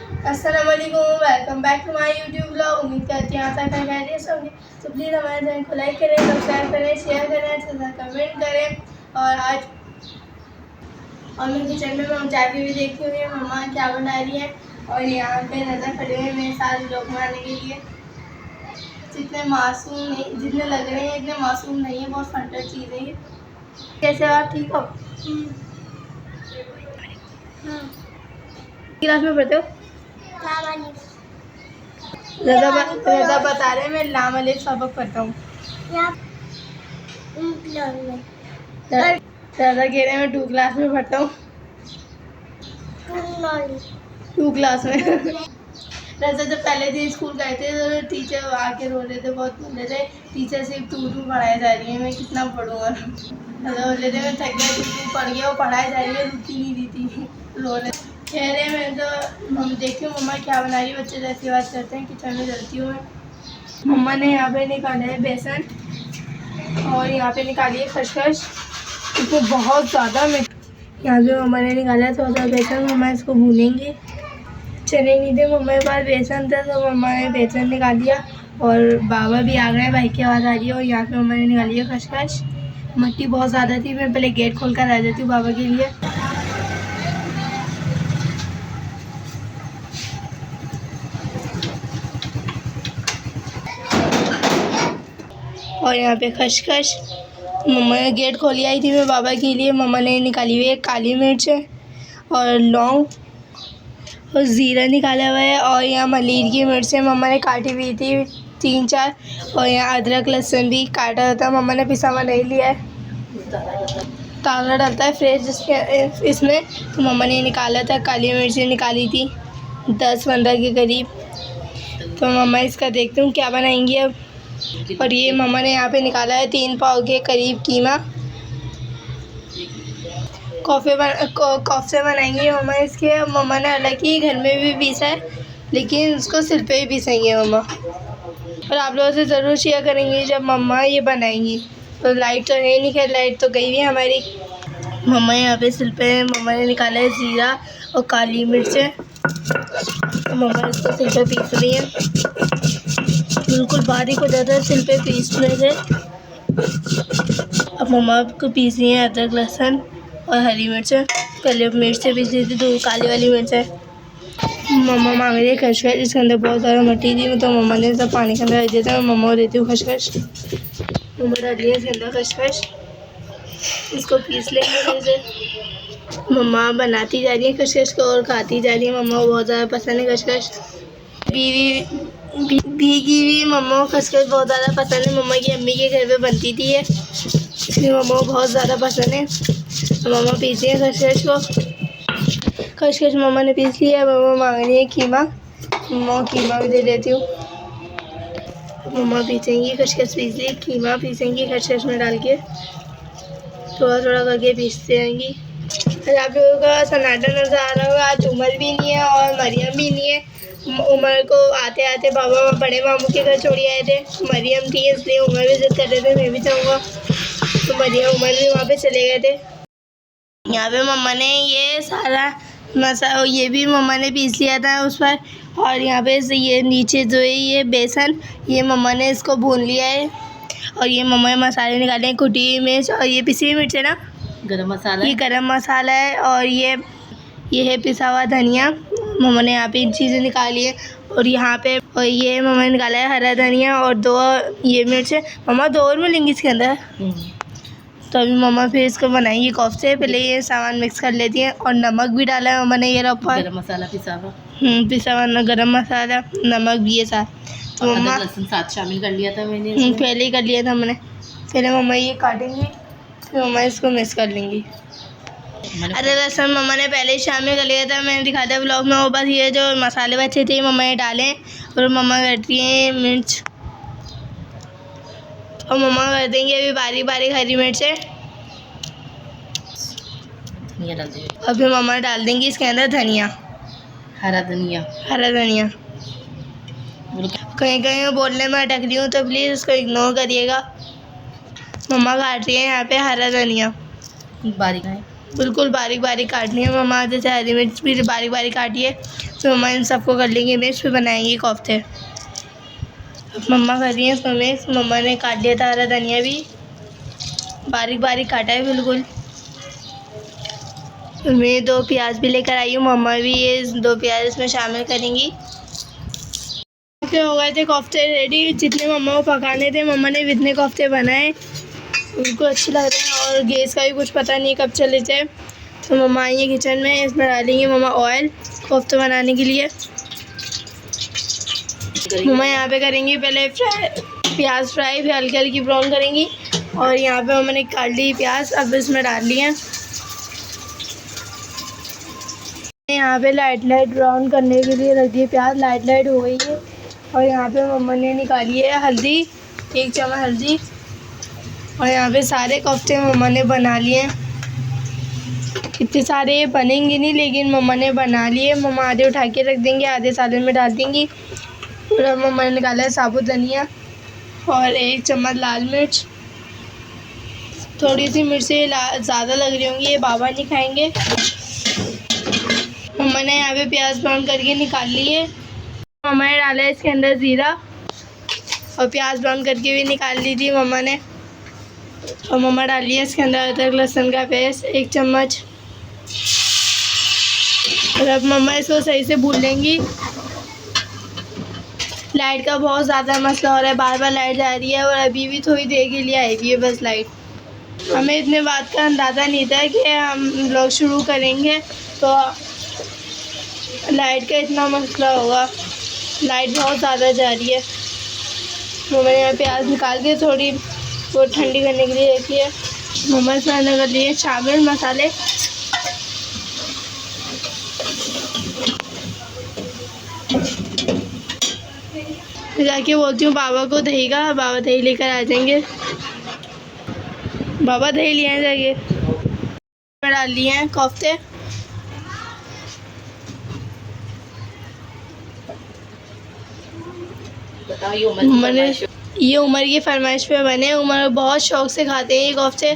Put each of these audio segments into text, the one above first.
अस्सलाम वालेकुम, welcome back to my YouTube blog. उम्मीद करती हूँ आप सब खैरियत से होंगे। तो प्लीज़ हमारे चैनल को लाइक करें, सब्सक्राइब करें, शेयर करें, अच्छा सा कमेंट करें। और मैं किचन में हम जाके भी देखती हूँ मम्मा क्या बना रही है। और यहाँ पे नज़र खड़े हुए मेरे साथ व्लॉग बनाने के लिए। जितने मासूम नहीं, जितने लग रहे हैं इतने मासूम नहीं है, बहुत फंटर चीज़ है ये। कैसे आप ठीक हो? क्लास में पढ़ते हो? रज़ा बता रहे हैं मैं लाम अलिफ सबक पढ़ता हूँ। रज़ा कह रहे हैं मैं 2 क्लास में पढ़ता हूँ। 2 क्लास में। रज़ा जब पहले दिन स्कूल गए थे तो टीचर आके रो रहे थे, बहुत बोल रहे थे टीचर सिर्फ 2 पढ़ाई जा रही है, मैं कितना पढ़ूँगा। रज़ा बोल रहे थे मैं थक गया, 2 पढ़ गया, वो पढ़ाई जा रही है, रुकी नहीं रही थी, रो रहे कह रहे हैं। मैं तो हम देखती हूँ मम्मा क्या बना रही है, बच्चे जैसी बात करते हैं। किचन में चलती हूँ मैं। मम्मा ने यहाँ पे निकाला है बेसन और यहाँ पे निकाली है खसखस, इसको बहुत ज़्यादा यहाँ पे मम्मा ने निकाला है थोड़ा सा बेसन। मम्मा इसको भूनेंगे। चने नहीं थे मम्मा के पास, बेसन था तो मम्मा ने बेसन निकाल लिया। और बाबा भी आ गए, भाई की आवाज़ आ रही है। और यहाँ पे मम्मा ने निकाली है खसखस। मिट्टी बहुत ज़्यादा थी, मैं पहले गेट खोल कर आ जाती हूँ बाबा के लिए। और यहाँ पे खसखस मम्मा ने गेट खोली आई थी मैं बाबा के लिए। मम्मा ने निकाली हुई है काली मिर्च और लौंग और ज़ीरा निकाला हुआ है। और यहाँ मलीर की मिर्चें मम्मा ने काटी हुई थी 3-4। और यहाँ अदरक लहसुन भी काटा होता है, मम्मा ने पिसा हुआ नहीं लिया है। ताज़ा डलता है फ्रेश जिसके इसमें, तो मम्मा ने निकाला था। काली मिर्चें निकाली थी 10-15 के करीब। तो मम्मा इसका देखते हूँ क्या बनाएंगी अब। और ये मम्मा ने यहाँ पे निकाला है 3 पाव के करीब कीमा। कोफ्ते बनाएंगे मम्मा इसके। मम्मा ने हालांकि घर में भी पीसा है, लेकिन उसको सिल पे ही पीसेंगे मम्मा। और आप लोगों से ज़रूर शेयर करेंगे जब मम्मा ये बनाएंगी। तो लाइट तो है नहीं, खैर लाइट तो गई हुई है हमारी। मम्मा यहाँ पे सिल पे मम्मा ने निकाला है ज़ीरा और काली मिर्चें। तो मम्मा इसको सिल पे पीस रही है, बिल्कुल बारीक हो जाता है सिल पे पीसने से। अब मम्मा को पीस रही है अदरक लहसुन और हरी मिर्चें। पहले मिर्चें पीस ली थी तो काली वाली मिर्चें। मम्मा मांग रही है खसखस, इसके अंदर बहुत ज़्यादा मिट्टी थी तो मम्मा ने सब पानी के अंदर रख दिया था। मम्मा को देती हूँ खसखस। मम्मा डाल रही है इसके अंदर खसखस, इसको पीस लेंगे जैसे। मम्मा बनाती जा रही है खसखस को और खाती जा रही है। मम्मा को बहुत ज़्यादा पसंद है खसखस। भीगी हुई मम्मा को खसखस बहुत ज़्यादा पसंद है। मम्मा की अम्मी के घर पे बनती थी ये, इसलिए मम्मा को बहुत ज़्यादा पसंद है। तो मम्मा पीसी है खसखस को। खसखस मम्मा ने पीस लिया। मम्मा मांग रही है कीमा, मम्मा को कीमा भी दे देती हूँ। मम्मा पीसेंगी खसखस, पीस ली, कीमा पीसेंगी खसखस में डाल के, थोड़ा थोड़ा करके पीसते रहेंगी। और आप लोगों का सन्नाटा नज़र आ रहा होगा, आज उमर भी नहीं है और मरियम भी नहीं है। उमर को आते आते बाबा बड़े मामू के घर छोड़ आए थे। मरियम थी इसलिए उमर भी जिद कर रहे थे मैं भी जाऊँगा, तो मरियम उमर भी वहाँ पे चले गए थे। यहाँ पे मम्मा ने ये सारा मसाला ये भी मम्मा ने पीस लिया था उस पर। और यहाँ पे ये नीचे जो है ये बेसन, ये मम्मा ने इसको भून लिया है। और ये मम्मा ने मसाले निकाले हैं, कुटी हुई मिर्च और ये पिसी हुई मिर्च है ना, गरम मसाला, ये गरम मसाला है। और ये है पिसा हुआ धनिया। मम्मा ने यहाँ पे इन चीज़ें निकाली है। और यहाँ पे और ये मम्मा ने निकाला है हरा धनिया और 2 ये मिर्च है। मम्मा 2 और मिलेंगी इसके अंदर। तो अभी मम्मा फिर इसको बनाएंगी कोफ्ते। पहले ये सामान मिक्स कर लेती हैं। और नमक भी डाला है मम्मा ने ये ऊपर, गरम मसाला पिसा हुआ गरम मसाला, नमक भी है साथ। तो मम्मा लहसुन साथ शामिल कर लिया था मैंने, पहले ही कर लिया था मैंने। पहले मम्मा ये काटेंगी, फिर मम्मा इसको मिक्स कर लेंगी। अरे लहसुन मम्मा ने पहले ही शामिल कर लिया था, मैंने दिखाया था ब्लॉग में। वो बस ये जो मसाले बचे थे मम्मा ने डाले। और मम्मा करती हैं मिर्च, और मम्मा कर देंगे अभी बारीक बारीक हरी मिर्चें। धनिया डाल देंगे, अभी मम्मा डाल देंगी इसके अंदर धनिया, हरा धनिया। कहीं कहीं बोलने में अटक रही हूँ तो प्लीज़ उसको इग्नोर करिएगा। मम्मा काट रही है यहाँ पे हरा धनिया, बारीक है, बिल्कुल बारीक बारीक काटनी है मम्मा। जैसे हरी मिर्च भी बारीक बारीक काटी है, तो मम्मा इन सबको कर लेंगे मिक्स, फिर बनाएंगे कोफ्ते। मम्मा कर रही हैं इसमें मिक्स। मम्मा ने काट लिया था हरा धनिया भी, बारीक बारीक काटा है बिल्कुल। मैं 2 प्याज भी लेकर आई हूँ, मम्मा भी ये 2 प्याज इसमें शामिल करेंगी। हो गए थे कोफ्ते रेडी। जितने मम्मा को पकाने थे मम्मा ने इतने कोफ्ते बनाए, उनको अच्छे लग रहे हैं। और गैस का भी कुछ पता नहीं कब चले जाए। तो मम्मा आई है किचन में, इसमें डालेंगे मम्मा ऑयल कोफ्ते बनाने के लिए। मम्मा यहाँ पे करेंगी पहले प्याज फ्राई, फिर हल्की हल्की ब्राउन करेंगी। और यहाँ पे मम्मा ने काट ली प्याज, अब इसमें डाल ली है। यहाँ पे लाइट ब्राउन करने के लिए रख दिए प्याज, लाइट हो गई है। और यहाँ पे मम्मा ने निकाली है हल्दी, 1 चम्मच हल्दी। और यहाँ पे सारे कोफ्ते मम्मा ने बना लिए हैं। इतने सारे ये बनेंगे नहीं, लेकिन मम्मा ने बना लिए। मम्मा आधे उठा के रख देंगे, आधे सालन में डाल देंगी। और अब मम्मा ने निकाला है साबुत धनिया और 1 चम्मच लाल मिर्च। थोड़ी सी मिर्चें ज़्यादा लग रही होंगी, ये बाबा नहीं खाएंगे। मम्मा ने यहाँ पे प्याज ब्राउन करके निकाल लिए। मम्मा ने डाला है इसके अंदर ज़ीरा, और प्याज ब्राउन करके भी निकाल ली थी मम्मा ने। और मम्मा डाली है इसके अंदर अदरक लहसुन का पेस्ट 1 चम्मच। और अब मम्मा इसको सही से भून लेंगी। लाइट का बहुत ज़्यादा मसला हो रहा है, बार बार लाइट जा रही है। और अभी भी थोड़ी देर के लिए आई हुई है बस लाइट। हमें इतने बात का अंदाज़ा नहीं था कि हम लोग शुरू करेंगे तो लाइट का इतना मसला होगा। लाइट बहुत ज़्यादा जा रही है। तो मैंने यहाँ प्याज निकाल के थोड़ी वो ठंडी करने के लिए रखी है। मम्मा इसमें कर लिए शामिल मसाले। जाके बोलती हूँ बाबा को दही का, बाबा दही लेकर आ जाएंगे। बाबा दही लिए हैं जाके। डाल लिए हैं कोफ्ते। मैंने ये उमर की फरमाइश पे बने। उमर बहुत शौक से खाते हैं ये कोफ्ते।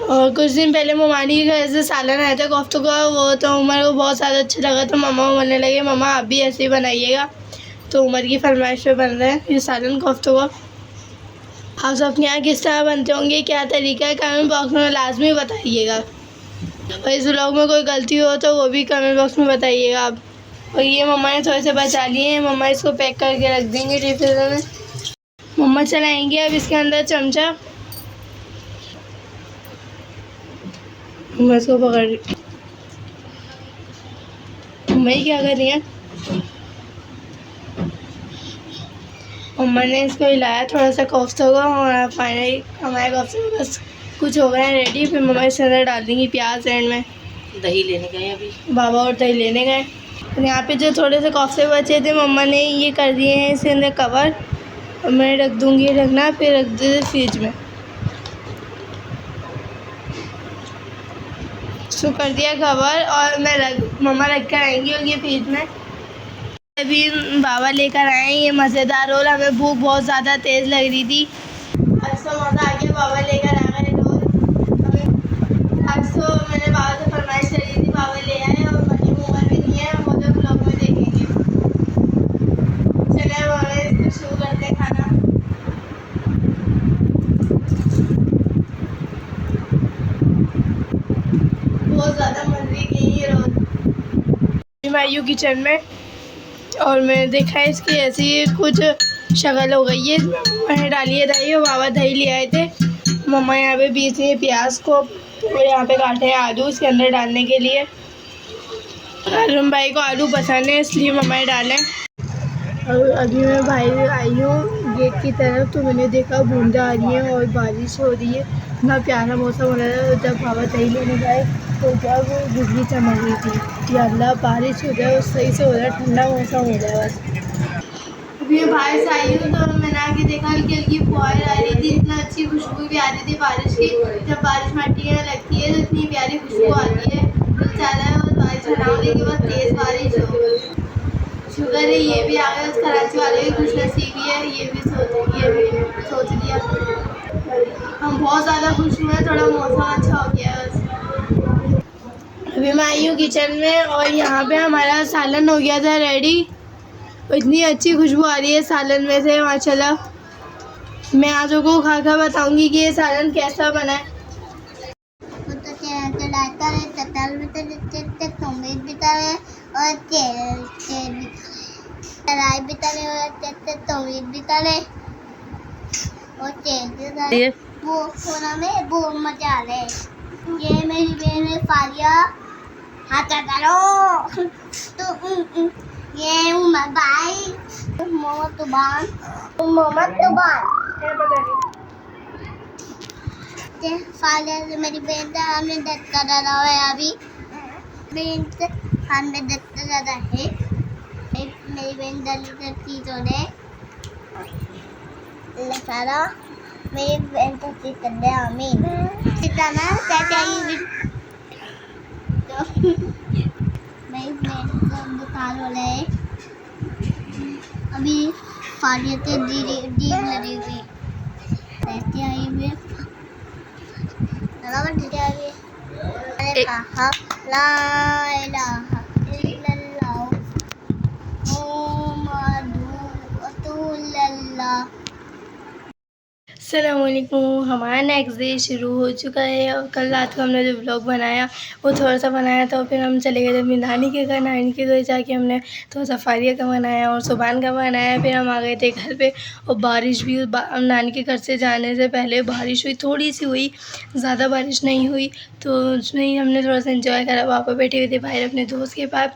और कुछ दिन पहले ममानी के घर से सालन आया था कोफ्तों का, वो तो उमर को बहुत ज़्यादा अच्छा लगा। तो मम्मा को बोलने लगे मम्मा आप भी ऐसे ही बनाइएगा। तो उमर की फरमाइश पे बन रहे हैं ये सालन कोफ्तों का। आप सब अपने यहाँ किस तरह बनते होंगे, क्या तरीका है, कमेंट बॉक्स में लाजमी बताइएगा। और इस व्लॉग में कोई गलती हो तो वो भी कमेंट बॉक्स में बताइएगा आप। और ये मम्मा ने थोड़े से बचा लिए हैं, मम्मा इसको पैक करके रख देंगे डिफिज़र में। मम्मा चलाएंगे अब इसके अंदर चमचा। मम्मा इसको पकड़ रही, मम्मा ही क्या कर रही है। मम्मा ने इसको हिलाया थोड़ा सा कोफ्तों को। और फाइनली हमारे कोफ्ते बस कुछ हो गए हैं रेडी। फिर मम्मा इसके अंदर डाल देंगी प्याज। एंड में दही लेने गए अभी बाबा, और दही लेने गए। और यहाँ पे जो थोड़े से कोफ्ते बचे थे मम्मा ने ये कर दिए हैं इसके अंदर कवर। और मैं रख दूँगी रखना, फिर रख दे फ्रिज में। इसको कर दिया कवर और मम्मा रख कर आएंगी और ये फ्रिज में। अभी बाबा लेकर आए ये मज़ेदार रोल। हमें भूख बहुत ज़्यादा तेज़ लग रही थी। आज तो मज़ा आ गया, बाबा लेकर आ गए रोल। आज तो मैंने बाबा से फरमाइश करी थी, बाबा ले आए। और मनी उम्र भी नहीं है, हम उधर ब्लॉग में देखेंगे। चले बाबा इसको शुरू करते हैं खाना। बहुत ज़्यादा मज़े की ये रोल। मैं आयु किचन में और मैंने देखा है इसकी ऐसी कुछ शक्ल हो गई है। मैंने डाली है दही और बाबा दही ले आए थे। मम्मा यहाँ पे बीच में प्याज को और यहाँ पे काटे हैं आलू इसके अंदर डालने के लिए। अरुण भाई को आलू पसंद है इसलिए मम्मा ने डाले। और अभी मैं भाई आई हूँ गेट की तरफ, तो मैंने देखा बूंदा आ रही है और बारिश हो रही है। इतना प्यारा मौसम हो रहा है। जब बाबा दही लेने गए तो जब बिजली चमक रही थी, या अल्लाह बारिश हो जाए, सही से हो जाए, ठंडा मौसम हो जाए बस। अभी मैं बाहर से आई हूँ तो मैंने आके देखा हल्की हल्की फुहार आ रही थी। इतना अच्छी खुशबू भी आ रही थी बारिश की। जब बारिश माटी में लगती है तो इतनी प्यारी खुशबू आती है, दिल चाहता है और बारिश हटाने के बाद तेज़ बारिश हो। शुक्र है ये भी आ गया, उस कराची वाले भी खुश नसीबी है, ये भी सोच लिया। हम बहुत ज़्यादा खुश हुए हैं, थोड़ा मौसम अच्छा हो गया बस। अभी मैं आई हूँ किचन में और यहाँ पे हमारा सालन हो गया था रेडी। इतनी अच्छी खुशबू आ रही है सालन में से माशाल्लाह। मैं आज आपको खा कर बताऊँगी कि ये सालन कैसा बना है। वो सोना में वो मजा आ रहा है। ये मेरी बहन है फारिया, हाथ करो तो ये उमर भाई मोहम्मद तुबान फारिया से मेरी बहन था। हमने दर्द कर रहा है अभी बहन से हमने दर्द कर रहा है। मेरी बहन दर्द की तो है सारा मेरी बहन को कर दे आमीन। सिताना चाहिए तो मेरी बहन को बुखार हो रहा है अभी। फारियत दी लगी हुई रहती आई हुई मैंने कहा ला इलाहा इल्लल्लाह मुहम्मदुर रसूलुल्लाह। अस्सलामुअलैकुम। हमारा नेक्स्ट डे शुरू हो चुका है और कल रात को हमने जो व्लॉग बनाया वो थोड़ा सा बनाया था। फिर हम चले गए थे अपनी नानी के घर। नानी के घर जाके हमने थोड़ा सा फारिया का बनाया और सुबान का बनाया। फिर हम आ गए थे घर पे और बारिश भी नानी के घर से जाने से पहले बारिश हुई, थोड़ी सी हुई, ज़्यादा बारिश नहीं हुई। तो उसमें ही हमने थोड़ा सा एंजॉय करा। पापा बैठे हुए थे बाहर अपने दोस्त के पास।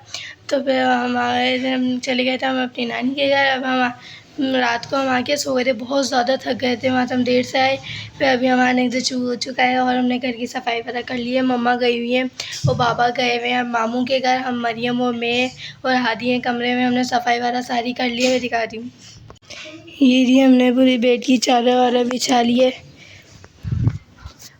तो फिर हम आ गए थे, हम चले गए थे हम अपनी नानी के घर। अब हम रात को हम आके सो गए थे, बहुत ज़्यादा थक गए थे, वहाँ से हम देर से आए। फिर अभी हमारा नेक्स्ट डे हो चुका है और हमने घर की सफाई वगैरह कर ली है। मम्मा गई हुई है और बाबा गए हुए हैं मामू के घर। हम मरियम और मैं और हादी हैं कमरे में। हमने सफाई वगैरह सारी कर ली है। मैं दिखा रही हूँ, ये हमने पूरी बेड की चादर वगैरह बिछा ली है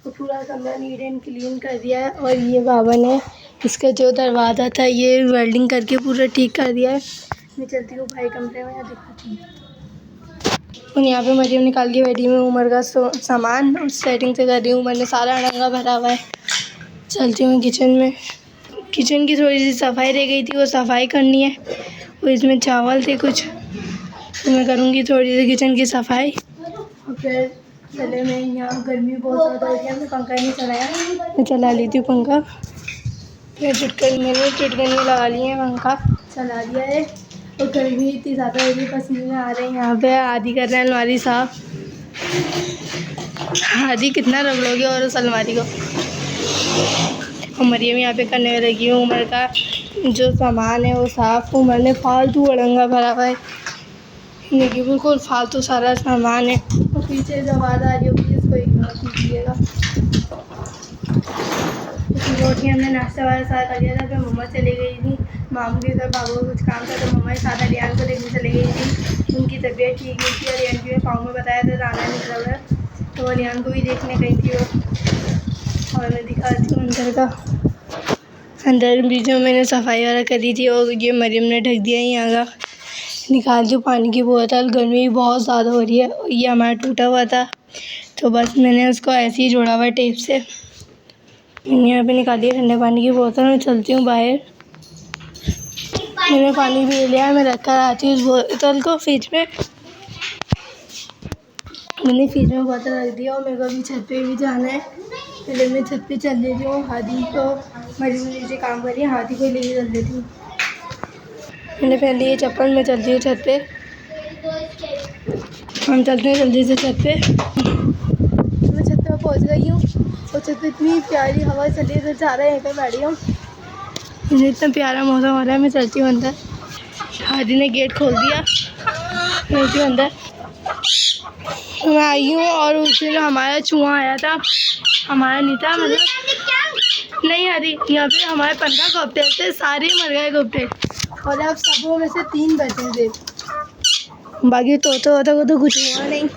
और पूरा कमरा नीट एंड क्लीन कर दिया है। और ये बाबा ने इसका जो दरवाज़ा था ये वेल्डिंग करके पूरा ठीक कर दिया है। मैं चलती हूँ भाई कमरे में, यहाँ दिखाती हूँ। और यहाँ पे मरियम निकाल के बैठी में उमर का सामान और सेटिंग से कर रही हूँ। उमर ने सारा अड़ंगा भरा हुआ है। चलती हूँ किचन में। किचन की थोड़ी सी सफाई रह गई थी, वो सफाई करनी है। और इसमें चावल थे कुछ, तो मैं करूँगी थोड़ी सी किचन की सफाई। और फिर चले मैं, यहाँ गर्मी बहुत ज़्यादा हो रही है, हमने पंखा नहीं चलाया। मैं चला लेती हूँ पंखा। मैंने चुटकनी लगा ली है, पंखा चला दिया है। और गर्मी इतनी ज़्यादा हो रही है, पसीने आ रहे हैं। यहाँ पे आदि कर रहे हैं अलमारी साफ। आदि कितना रगड़ोगे और उस अलमारी को। और मरियम यहाँ पे करने में लगी हूँ उमर का जो सामान है वो साफ़। उमर ने फालतू अड़ंगा भरा हुआ है, देखिए बिल्कुल फालतू सारा सामान है। और पीछे जो आवाज़ आ रही होगी इसको इग्नोर कीजिएगा। रोटी हमने नाश्ता वाला साथ कर दिया था। फिर मम्मा चली गई थी मामू के घर, बाबू को कुछ काम था तो मम्मा के साथ अलियान को देखने चली गई थी। उनकी तबीयत ठीक नहीं थी। अलियान की पाँव में बताया था दाना निकला हुआ है, तो अलियान को भी देखने गई थी वो। और मैं दिखाती हूँ अंदर का। अंदर भी जो मैंने सफाई वगैरह करी थी और ये मरियम ने ढक दिया है। यहाँ का निकाल दी पानी की बोतल। गर्मी बहुत ज़्यादा हो रही है। ये हमारा टूटा हुआ था तो बस मैंने उसको ऐसे ही जोड़ा हुआ टेप से। मैंने यहाँ पे निकाली है ठंडे पानी की बोतल। मैं चलती हूँ बाहर। मैंने पानी पी लिया, मैं रख कर आती हूँ उस बोतल को फ्रिज में। मैंने फ्रिज में बोतल रख दिया और मेरे को अभी छत पे भी जाना है। पहले मैं छत पे चल लेती हूँ। हादी को मरीज नीचे काम कर रही है, हादी को लेके चल लेती हूँ। मैंने पहन ली ये चप्पल, मैं चलती हूँ छत पे। हम चलते हैं जल्दी से छत पे। मैं छत पे पहुँच गई हूँ और छत पे इतनी प्यारी हवा चल रही है। तो जा रहे हैं यहीं पर बैठी हूँ, मुझे इतना प्यारा मौसम हो रहा है। मैं चलती हूँ अंदर। हादी ने गेट खोल दिया, चलती हूँ अंदर। मैं आई हूँ और उस दिन हमारा चूहा आया था, हमारा नहीं था मतलब नहीं हादी। यहाँ पे हमारे 15 कबूतर थे, सारे मर गए कबूतर और अब सबों में से 3 बचे थे। बाकी तोता को तो कुछ हुआ नहीं।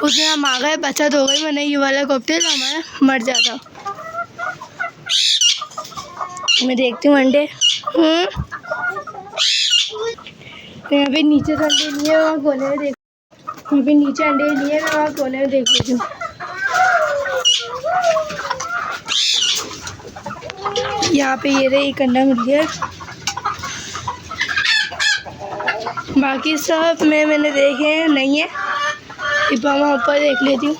उस दिन हम आ गए, बचत हो गई, मैंने ये वाला कबूतर हमारा मर जाता। मैं देखती हूँ अंडे। यहाँ पे नीचे तो अंडे लिए, वहाँ कोने में देख। यहाँ पे नीचे अंडे लिए, मैं वहाँ कोने में देख लेती हूँ। यहाँ पे ये रहे, एक अंडा मिल गया। बाकी सब मैंने देखे हैं, नहीं है। एक बार मैं ऊपर देख लेती हूँ,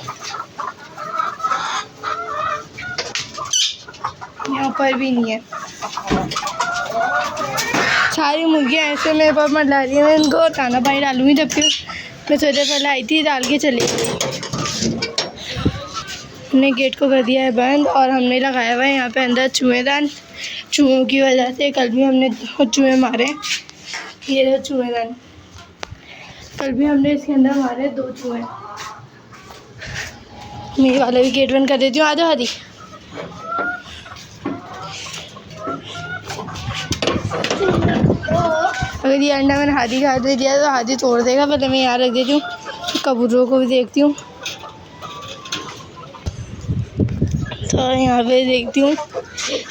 यहाँ पर भी नहीं है। सारी मुर्गियाँ ऐसे मेरे पास मंडरा रही हैं। मैं इनको दाना पानी डालूँगी, जबकि मैं थोड़ी देर पहले आई थी, डाल के चली गई। हमने गेट को कर दिया है बंद और हमने लगाया हुआ है यहाँ पे अंदर चूहेदान। चूहों की वजह से कल भी हमने चूहे मारे। ये रहे चूहेदान, कल भी हमने इसके अंदर मारे 2 चूहे। मेरे वाला भी गेट बंद कर देती हूँ। आ जाओ हादी। अगर ये अंडा मैंने हादी खा दे दिया तो हादी तोड़ देगा। पहले मैं यहाँ रख देती हूँ, कबूतरों को भी देखती हूँ। तो यहाँ पे देखती हूँ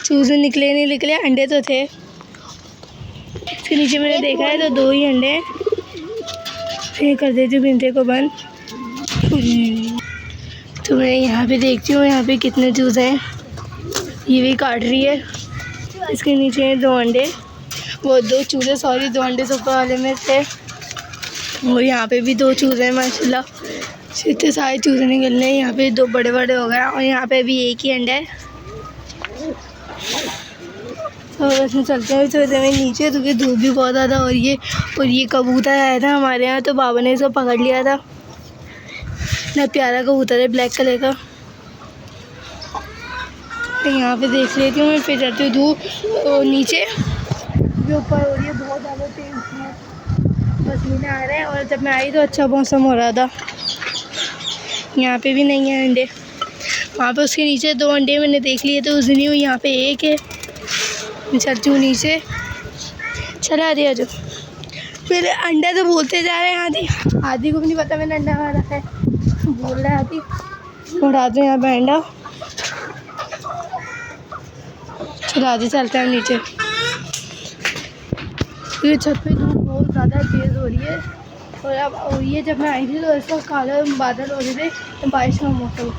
चूजे निकले नहीं निकले, अंडे तो थे। इसके नीचे मैंने देखा है तो 2 ही अंडे हैं। फिर कर देती हूँ पिंजरे को बंद। तो मैं यहाँ पे देखती हूँ यहाँ पे कितने चूजे हैं। ये भी काट रही है। इसके नीचे हैं 2 अंडे, वो 2 चूजे, सॉरी 2 अंडे तो ऊपर वाले में थे। और यहाँ पे भी 2 चूजे हैं माशाल्लाह। इतने सारे चूजे निकलने हैं। यहाँ पे 2 बड़े बड़े हो गए और यहाँ पे भी एक ही अंडा है। तो बस में चलते हैं थोड़ी देर में नीचे, क्योंकि धूप भी बहुत ज़्यादा हो रही है। और ये कबूतर आया था हमारे यहाँ, तो बाबा ने इसको पकड़ लिया था। इतना प्यारा कबूतर है, ब्लैक कलर का। तो यहाँ पे देख लेती हूँ मैं, फिर जाती हूँ धूप तो नीचे जो ऊपर हो रही है बहुत ज़्यादा तेज़ है, पसीने आ रहे हैं। और जब मैं आई तो अच्छा मौसम हो रहा था। यहाँ पे भी नहीं है अंडे। वहाँ पे उसके नीचे 2 अंडे मैंने देख लिए तो उस दिन ही यहाँ पे एक है। मैं चलती हूँ नीचे, चला दिया जो फिर अंडा तो बोलते जा रहे हैं। आदि को भी नहीं पता मैंने अंडा मारा है, बोल रहा है आदि। उड़ा दो यहाँ पे अंडा। चला दी, चलते हैं नीचे। ये छत पे धूप बहुत ज़्यादा तेज़ हो रही है। और अब हो रही है, जब मैं आई थी तो ऐसा काला बादल हो रहे थे, तो बारिश का मौसम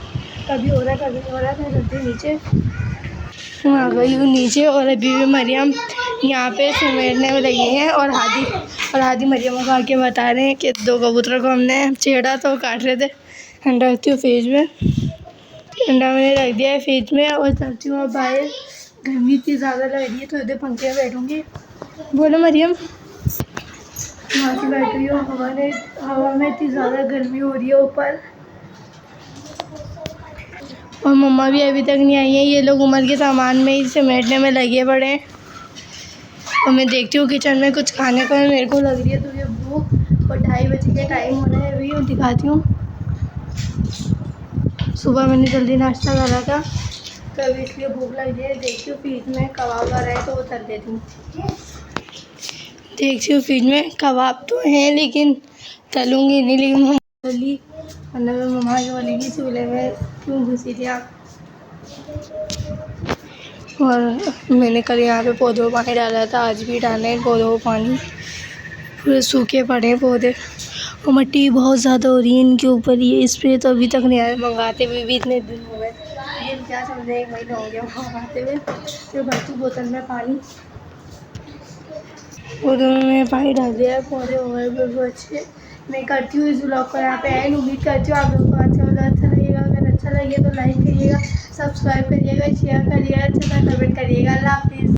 कभी हो रहा है कभी नहीं हो रहा है। मैं चलती नीचे, मैं आ गई हूँ नीचे। और अभी भी मरियम यहाँ पे समेटने में लगी हैं और हादी मरियम को आके बता रहे हैं कि 2 कबूतरों को हमने छेड़ा तो काट रहे थे। अंडा रखती हूँ फ्रिज में, अंडा मैंने रख दिया है फ्रिज में। और चलती हूँ अब बाहर, गर्मी इतनी ज़्यादा लग रही है, थोड़ी देर पंखे में बैठूँगी। बोलो मरियम। वहाँ से बैठ रही हूँ, हवा में इतनी ज़्यादा गर्मी हो रही है ऊपर। और मम्मा भी अभी तक नहीं आई है। ये लोग उमर के सामान में ही समेटने में लगे पड़े हैं। और मैं देखती हूँ किचन में कुछ खाने को मेरे को लग रही है तो ये भूख। और 2:30 बजे के टाइम हो रहा है अभी। दिखाती हूँ, सुबह मैंने जल्दी नाश्ता करा था तो अभी इसलिए भूख लग रही है। देखती हूँ फ्रिज में कबाब आ रहा है तो वो तल देती हूँ। देखती हूँ फ्रिज में कबाब तो हैं लेकिन तलूँगी नहीं। लेकिन मम्मा तली, वरना मैं मम्मा की बोलेगी चूल्हे में क्यों घुसी थी आप। और मैंने कल यहाँ पे पौधों को पानी डाला था, आज भी डालना है पौधों को पानी। पूरे सूखे पड़े हैं पौधे और मिट्टी बहुत ज़्यादा हो रही है इनके ऊपर। ये स्प्रे तो अभी तक नहीं आया, मंगाते हुए भी इतने दिन हो गए। ये क्या समझे, 1 महीना हो गया मंगाते हुए। तो भरती बोतल में पानी, पौधों में पानी डाल दिया है, पौधे हो गए बिल्कुल अच्छे। मैं करती हूँ इस ब्लॉग को यहाँ पे एंड। उम्मीद करती हूँ आप लोगों को अच्छा लगेगा। अगर अच्छा लगे तो लाइक करिएगा, सब्सक्राइब करिएगा, शेयर करिएगा, अच्छा कमेंट करिएगा। अल्लाह हाफिज़।